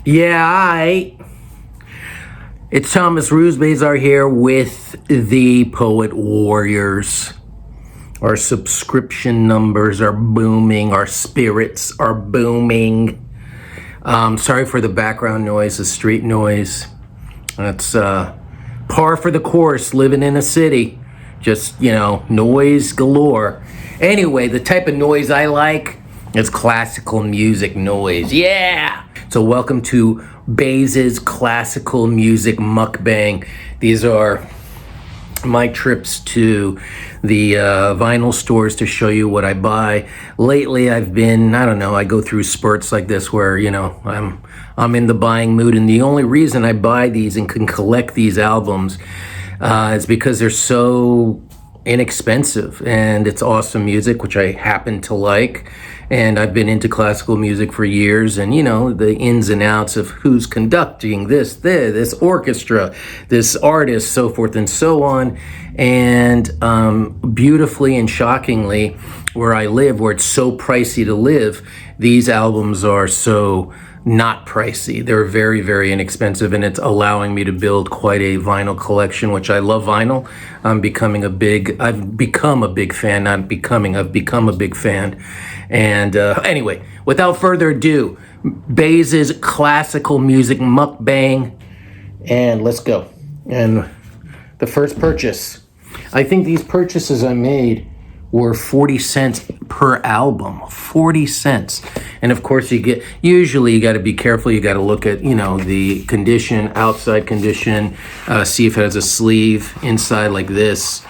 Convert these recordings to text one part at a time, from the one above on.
Yeah, it's Thomas Rusbazar here with the Poet Warriors. Our subscription numbers are booming. Our spirits are booming. Sorry for the background noise, the street noise. That's par for the course, living in a city. Just, noise galore. Anyway, the type of noise I like is classical music noise. Yeah! So welcome to Baze's Classical Music Mukbang. These are my trips to the vinyl stores to show you what I buy. Lately, I've been, I go through spurts like this where, I'm in the buying mood. And the only reason I buy these and can collect these albums is because they're so inexpensive and it's awesome music, which I happen to like. And I've been into classical music for years, and the ins and outs of who's conducting this orchestra, this artist, so forth and so on. And beautifully and shockingly, where I live, where it's so pricey to live, these albums are so not pricey. They're very, very inexpensive, and it's allowing me to build quite a vinyl collection, which I love vinyl. I've become a big fan. I've become a big fan. And anyway, without further ado, Baze's Classical Music Mukbang, and let's go. And the first purchase, I think these purchases I made were 40 cents per album, 40 cents. And of course usually you got to be careful. You got to look at, the condition, outside condition, see if it has a sleeve inside like this.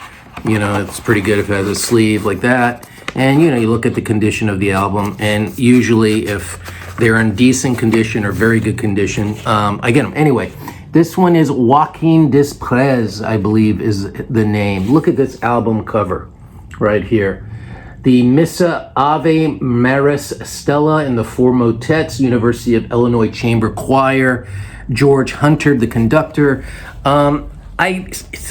It's pretty good if it has a sleeve like that. And, you look at the condition of the album, and usually if they're in decent condition or very good condition, I get them. Anyway, this one is Joaquin Desprez, I believe is the name. Look at this album cover right here. The Missa Ave Maris Stella in the Four Motets, University of Illinois Chamber Choir, George Hunter, the conductor. I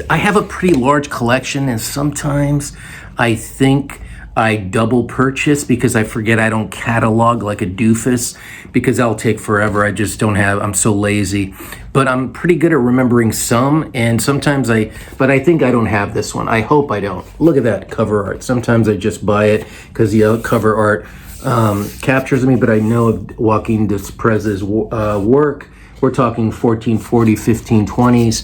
have a pretty large collection, and sometimes I think I double purchase because I forget I don't catalog like a doofus, because that'll take forever. I just don't have, I'm so lazy. But I'm pretty good at remembering some, and sometimes but I think I don't have this one. I hope I don't. Look at that cover art. Sometimes I just buy it because the cover art captures me, but I know of Joaquin Desprez's work. We're talking 1440, 1520s,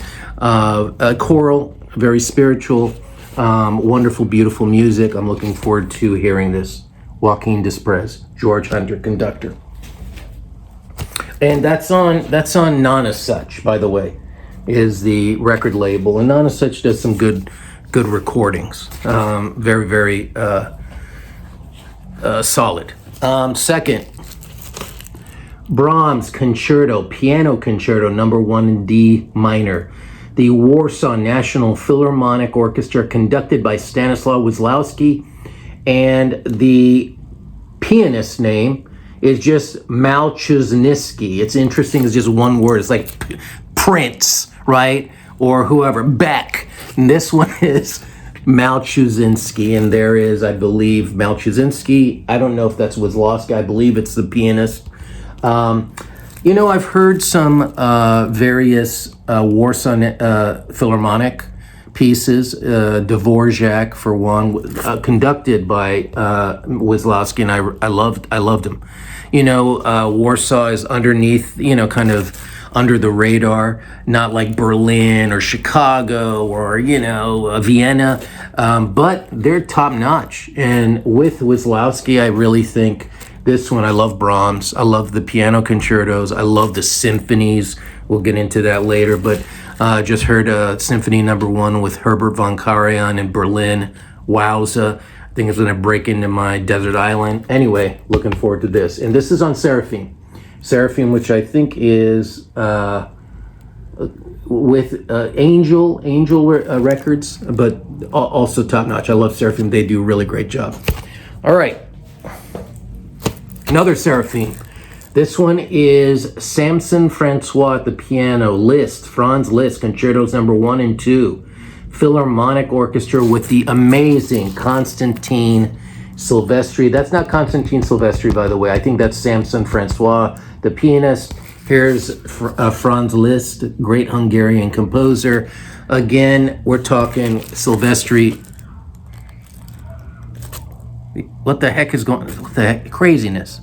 choral, very spiritual. Wonderful, beautiful music. I'm looking forward to hearing this. Joaquin Desprez, George Hunter, conductor. And that's on Nana Such, by the way, is the record label. And Nana Such does some good recordings. Very, very solid. Second, Brahms Concerto, Piano Concerto, number 1 in D minor. The Warsaw National Philharmonic Orchestra, conducted by Stanislaw Wisłowski, and the pianist's name is just Malchuzniski. It's interesting, it's just one word. It's like Prince, right? Or whoever, Beck. And this one is Malchuzniski, and there is, I believe, Malchuzniski. I don't know if that's Wisłowski. I believe it's the pianist. I've heard some various Warsaw Philharmonic pieces, Dvorak for one, conducted by Wisłowski, and I loved him. Warsaw is underneath, kind of under the radar, not like Berlin or Chicago or, Vienna, but they're top notch. And with Wisłowski, I really think this one, I love Brahms. I love the piano concertos. I love the symphonies. We'll get into that later. But just heard Symphony Number 1 with Herbert von Karajan in Berlin. Wowza. I think it's going to break into my desert island. Anyway, looking forward to this. And this is on Seraphim. Seraphim, which I think is with Angel Records, but also top notch. I love Seraphim. They do a really great job. All right. Another Seraphim. This one is Samson Francois at the piano. Franz Liszt, Concertos number 1 and 2. Philharmonic Orchestra with the amazing Constantine Silvestri. That's not Constantine Silvestri, by the way. I think that's Samson Francois, the pianist. Here's Franz Liszt, great Hungarian composer. Again, we're talking Silvestri. What the heck is going? What the heck? Craziness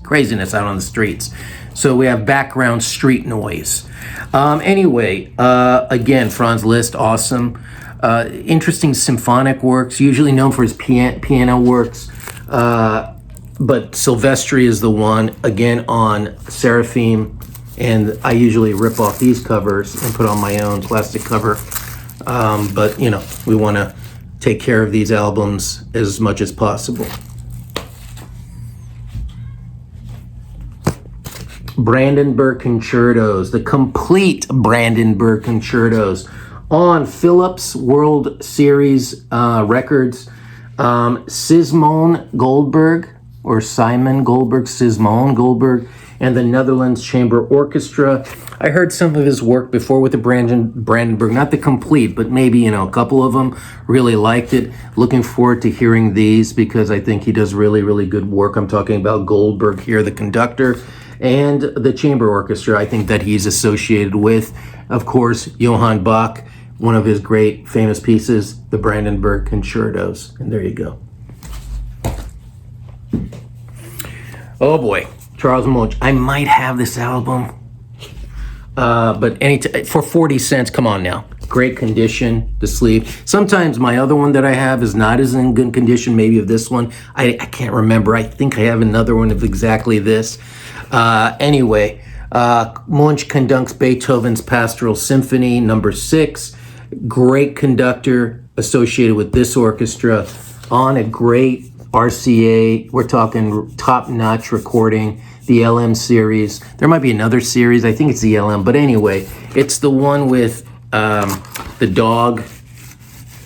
out on the streets. So we have background street noise. Anyway, again, Franz Liszt, awesome. Interesting symphonic works, usually known for his piano works. But Silvestri is the one, again, on Seraphim. And I usually rip off these covers and put on my own plastic cover. But, you know, we want to take care of these albums as much as possible. Brandenburg Concertos, the complete Brandenburg Concertos on Philips World Series records. Simon Goldberg, Simon Goldberg, and the Netherlands Chamber Orchestra. I heard some of his work before with the Brandenburg, not the complete, but maybe, you know, a couple of them. Really liked it. Looking forward to hearing these because I think he does really, really good work. I'm talking about Goldberg here, the conductor, and the chamber orchestra, I think that he's associated with. Of course, Johann Bach, one of his great famous pieces, the Brandenburg Concertos. And there you go. Oh boy, Charles Munch. I might have this album, but for 40 cents, come on now. Great condition, the sleeve. Sometimes my other one that I have is not as in good condition, maybe of this one. I can't remember. I think I have another one of exactly this. Anyway, Munch conducts Beethoven's Pastoral Symphony number 6. Great conductor associated with this orchestra on a great RCA. We're talking top-notch recording, the LM series. There might be another series. I think it's the LM. But anyway, it's the one with the dog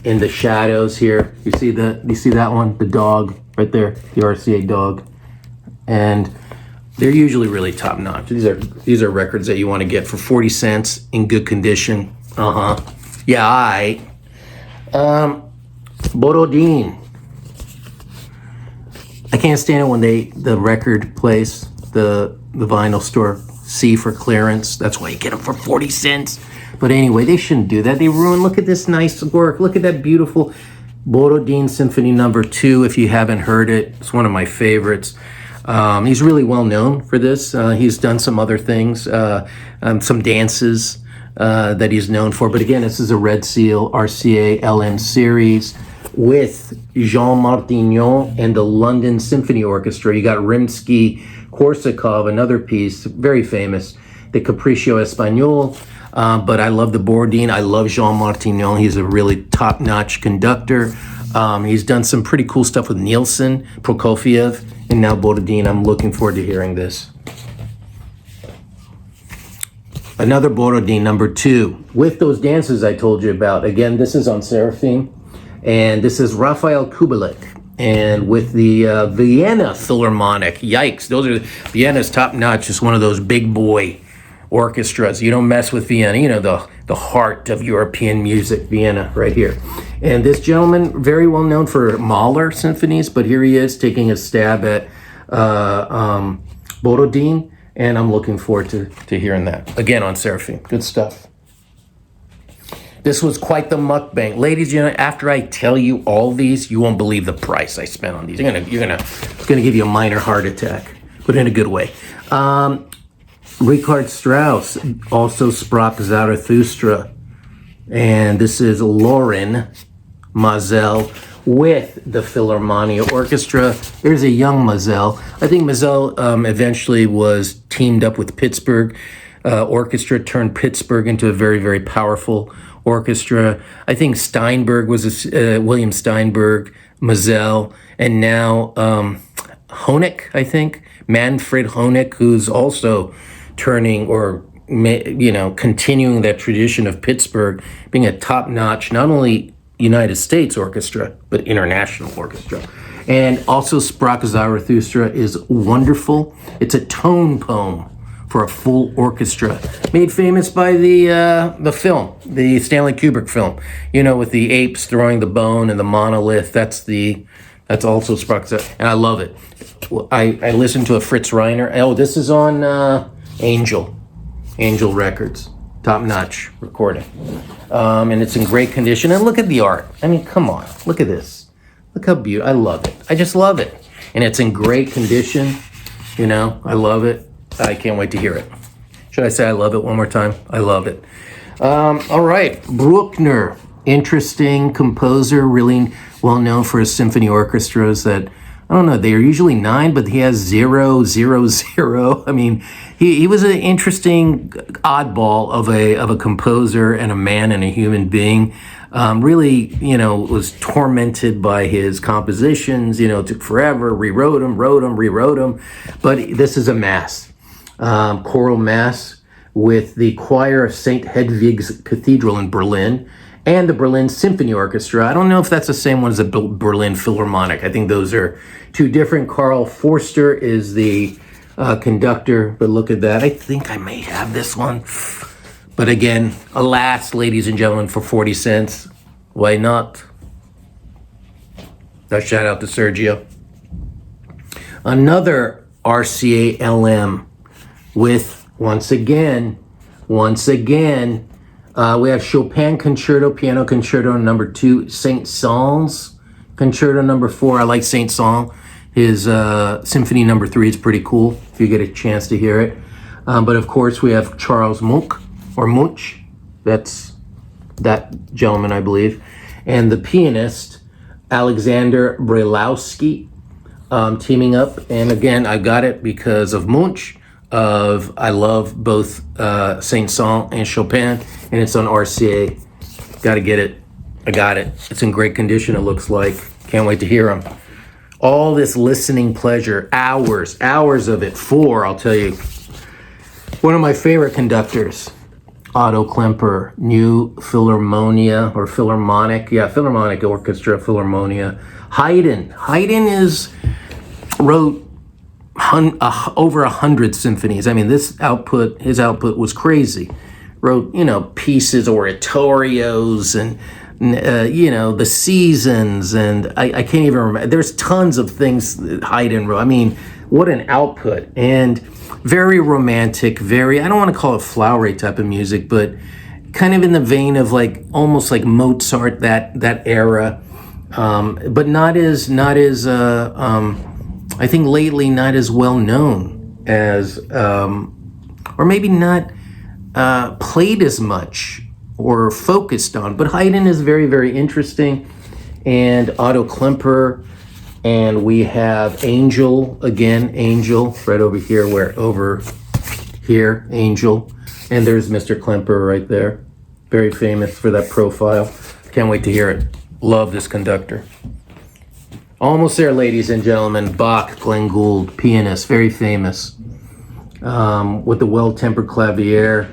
in the shadows here. You see that one? The dog right there, the RCA dog. And they're usually really top-notch. These are records that you want to get for 40 cents in good condition. Yeah, Borodin. I can't stand it when the record place, the vinyl store, see for clearance. That's why you get them for 40 cents. But anyway, they shouldn't do that. They ruin. Look at this nice work. Look at that beautiful Borodin Symphony number 2. If you haven't heard it, it's one of my favorites. He's really well known for this. He's done some other things, some dances that he's known for. But again, this is a Red Seal RCA LM series with Jean Martignon and the London Symphony Orchestra. You got Rimsky-Korsakov, another piece, very famous, the Capriccio Espagnol. But I love the Borodin. I love Jean Martignon. He's a really top-notch conductor. He's done some pretty cool stuff with Nielsen, Prokofiev, and now Borodin. I'm looking forward to hearing this. Another Borodin, number 2, with those dances I told you about. Again, this is on Seraphim, and this is Raphael Kubelik, and with the Vienna Philharmonic. Yikes, Vienna's top-notch, just one of those big boy orchestras. You don't mess with Vienna. You know, the heart of European music, Vienna, right here. And this gentleman, very well known for Mahler symphonies, but here he is taking a stab at Borodin, and I'm looking forward to hearing that. Again, on Seraphim. Good stuff. This was quite the mukbang. Ladies and gentlemen, after I tell you all these, you won't believe the price I spent on these. It's gonna give you a minor heart attack, but in a good way. Richard Strauss also Sprach Zarathustra, and this is Lorin Maazel with the Philharmonia Orchestra. There's a young Maazel. I think Maazel eventually was teamed up with Pittsburgh Orchestra, turned Pittsburgh into a very, very powerful orchestra. I think Steinberg was William Steinberg, Maazel, and now Honeck, I think, Manfred Honeck, who's also turning or continuing that tradition of Pittsburgh being a top-notch, not only United States orchestra, but international orchestra. And also Sprach Zarathustra is wonderful. It's a tone poem for a full orchestra, made famous by the film, the Stanley Kubrick film, with the apes throwing the bone and the monolith. That's also Sprach Zarathustra, and I love it. I listened to a Fritz Reiner. Oh, this is on Angel. Angel Records. Top-notch recording. And it's in great condition. And look at the art. I mean, come on. Look at this. Look how beautiful. I love it. I just love it. And it's in great condition. You know, I love it. I can't wait to hear it. Should I say I love it one more time? I love it. All right. Bruckner. Interesting composer. Really well known for his symphony orchestras that, I don't know, they are usually 9, but he has 0, 0, 0. I mean, he was an interesting oddball of a composer and a man and a human being. Really, you know, was tormented by his compositions, you know, took forever, rewrote them, rewrote them. But this is a mass, choral mass with the choir of St. Hedwig's Cathedral in Berlin and the Berlin Symphony Orchestra. I don't know if that's the same one as the Berlin Philharmonic. I think those are two different. Karl Forster is the conductor, but look at that. I think I may have this one. But again, alas, ladies and gentlemen, for 40 cents, why not? A shout out to Sergio. Another RCA LM with, once again, we have Chopin Concerto, Piano Concerto number 2, Saint-Saëns Concerto number 4. I like Saint-Saëns. His Symphony number 3 is pretty cool if you get a chance to hear it. But of course, we have Charles Munch. That's that gentleman, I believe. And the pianist, Alexander Brylowski, teaming up. And again, I got it because of Munch. I love both Saint-Saëns and Chopin, and it's on RCA. Got to get it. I got it. It's in great condition, it looks like. Can't wait to hear them. All this listening pleasure, hours of it. 4, I'll tell you. One of my favorite conductors, Otto Klemper, New Philharmonia or Philharmonic. Yeah, Philharmonic Orchestra, Philharmonia. Haydn wrote over 100 symphonies. I mean, his output was crazy. Wrote, you know, pieces, oratorios, and you know, the seasons, and I can't even remember. There's tons of things that Haydn wrote. I mean, what an output. And very romantic, I don't want to call it flowery type of music, but kind of in the vein of like, almost like Mozart, that era. But not as I think lately not as well known as, or maybe not played as much or focused on. But Haydn is very, very interesting. And Otto Klemper, and we have Angel, right over here, Angel. And there's Mr. Klemper right there. Very famous for that profile. Can't wait to hear it. Love this conductor. Almost there, ladies and gentlemen. Bach, Glenn Gould, pianist, very famous. With the well-tempered clavier,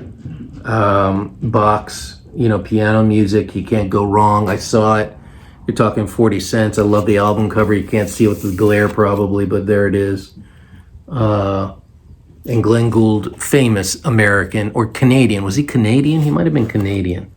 Bach's, you know, piano music, you can't go wrong. I saw it. You're talking 40 cents. I love the album cover. You can't see it with the glare probably, but there it is. And Glenn Gould, famous American or Canadian. Was he Canadian? He might have been Canadian.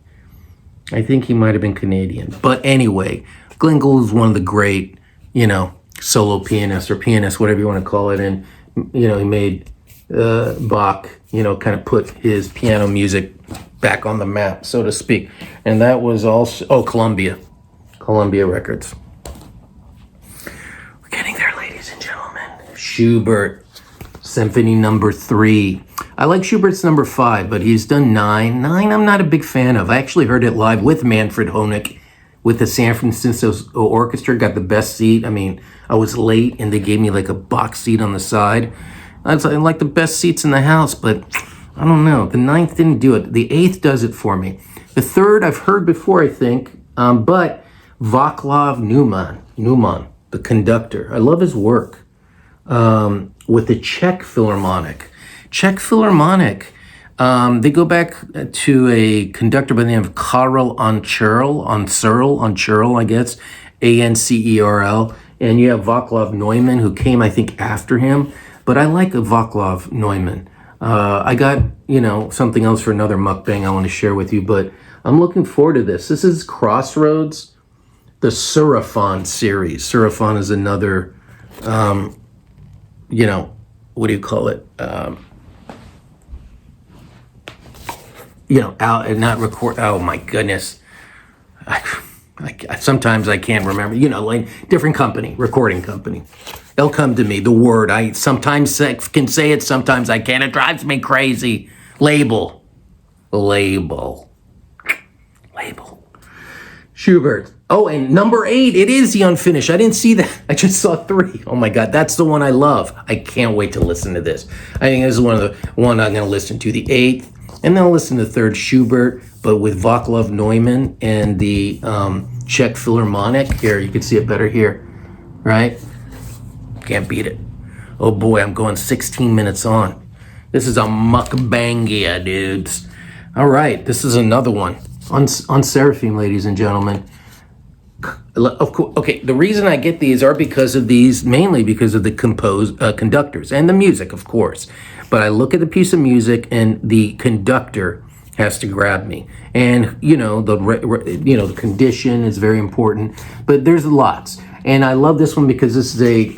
I think he might have been Canadian. But anyway, Glenn Gould is one of the great, you know, solo pianists or pianists, whatever you want to call it. And, you know, he made Bach, you know, kind of put his piano music back on the map, so to speak. And that was also, Columbia Records. We're getting there, ladies and gentlemen. Schubert, Symphony number 3. I like Schubert's number 5, but he's done 9. 9 I'm not a big fan of. I actually heard it live with Manfred Honeck with the San Francisco Orchestra. Got the best seat. I mean, I was late and they gave me like a box seat on the side. I like the best seats in the house, but I don't know. The 9th didn't do it. The 8th does it for me. The 3rd I've heard before, I think, but Vaclav Neumann, the conductor. I love his work. With the Czech Philharmonic. They go back to a conductor by the name of Karel Ancerl, I guess, Ancerl. And you have Vaclav Neumann, who came, I think, after him. But I like Vaclav Neumann. I got, you know, something else for another mukbang I want to share with you, but I'm looking forward to this. This is Crossroads, the Surafon series. Surafon is another, you know, what do you call it? out and not record. Oh my goodness. Sometimes I can't remember, like different company, recording company. They'll come to me, the word. I sometimes can say it, sometimes I can't. It drives me crazy. Label. Schubert. Oh, and number 8, it is the unfinished. I didn't see that. I just saw 3. Oh my God, that's the one I love. I can't wait to listen to this. I think this is one I'm going to listen to. The 8th, and then I'll listen to the 3rd, Schubert, but with Vaclav Neumann and the Czech Philharmonic. Here, you can see it better here, right? Can't beat it. Oh boy, I'm going 16 minutes on. This is a mukbangia, dudes. All right, this is another one on Seraphim, ladies and gentlemen. Of course, okay, the reason I get these are because of these, mainly because of the conductors and the music, of course. But I look at the piece of music and the conductor has to grab me. And, the condition is very important, but there's lots. And I love this one because this is a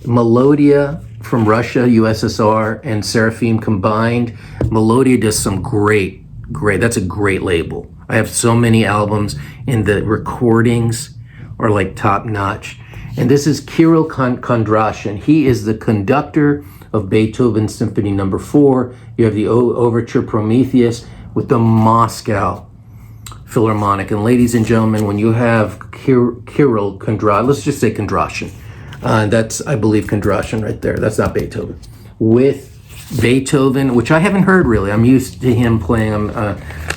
Melodia from Russia, USSR, and Seraphim combined. Melodia does some great, that's a great label. I have so many albums, and the recordings are like top notch. And this is Kirill Kondrashin. He is the conductor of Beethoven Symphony No. 4. You have the Overture Prometheus with the Moscow Philharmonic. And ladies and gentlemen, when you have Kirill Kondrashin, let's just say Kondrashin. That's, I believe, Kondrashin right there. That's not Beethoven. With Beethoven, which I haven't heard really. I'm used to him playing,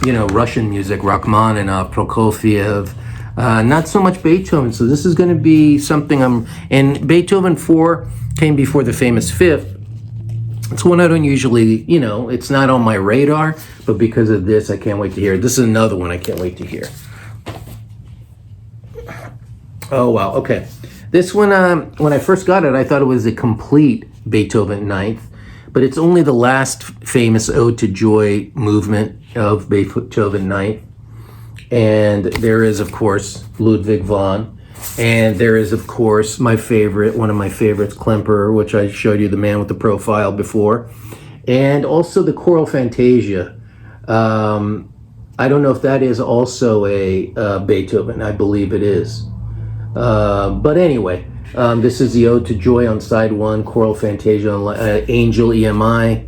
Russian music, Rachmaninoff, Prokofiev, not so much Beethoven. So this is going to be something and Beethoven 4 came before the famous 5th. It's one I don't usually, it's not on my radar, but because of this, I can't wait to hear it. This is another one I can't wait to hear. Oh, wow. Okay. This one, when I first got it, I thought it was a complete Beethoven 9th, but it's only the last famous Ode to Joy movement of Beethoven 9th. And there is, of course, Ludwig van. And there is, of course, one of my favorites, Klemperer, which I showed you, the man with the profile before. And also the Choral Fantasia. I don't know if that is also a Beethoven. I believe it is. But anyway, this is the Ode to Joy on side 1, Choral Fantasia on Angel EMI.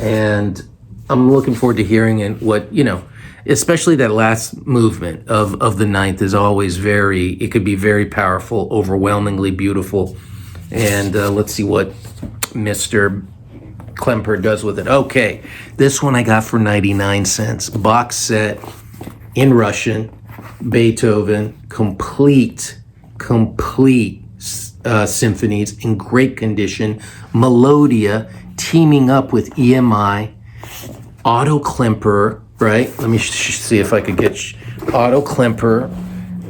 And I'm looking forward to hearing what, especially that last movement of the 9th is always it could be very powerful, overwhelmingly beautiful. And let's see what Mr. Klemperer does with it. Okay, this one I got for 99 cents. Box set in Russian, Beethoven, complete symphonies in great condition. Melodia teaming up with EMI, Otto Klemperer, right? Let me see if I could get Otto Klemperer.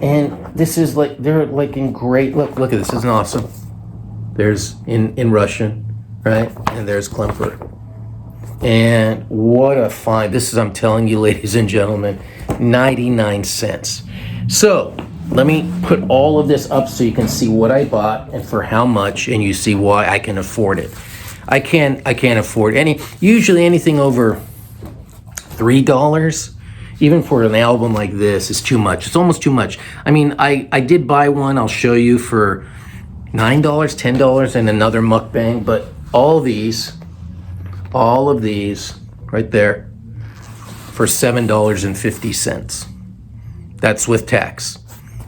And this is they're in great, look at this, isn't awesome? There's in Russian, right? And there's Klemperer. And what a find. This is, I'm telling you, ladies and gentlemen, 99 cents. So let me put all of this up so you can see what I bought and for how much, and you see why I can afford it. I can't afford usually anything over $3, even for an album like this, is too much. It's almost too much. I mean, I did buy one, I'll show you, for $9, $10 and another mukbang, but all of these right there for $7.50. That's with tax.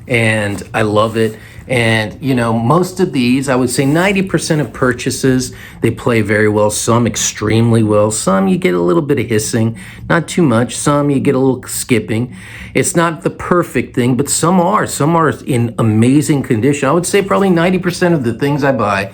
And I love it. And, most of these, I would say 90% of purchases, they play very well. Some extremely well. Some you get a little bit of hissing, not too much. Some you get a little skipping. It's not the perfect thing, but some are. Some are in amazing condition. I would say probably 90% of the things I buy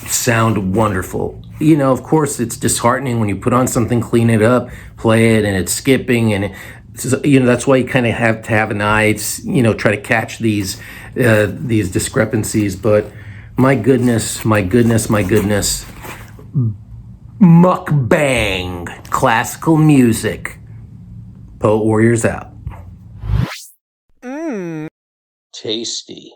sound wonderful. Of course, it's disheartening when you put on something, clean it up, play it, and it's skipping, and that's why you kind of have to have an eye, try to catch these discrepancies. But my goodness, mukbang, classical music. Poet Warriors out. Tasty.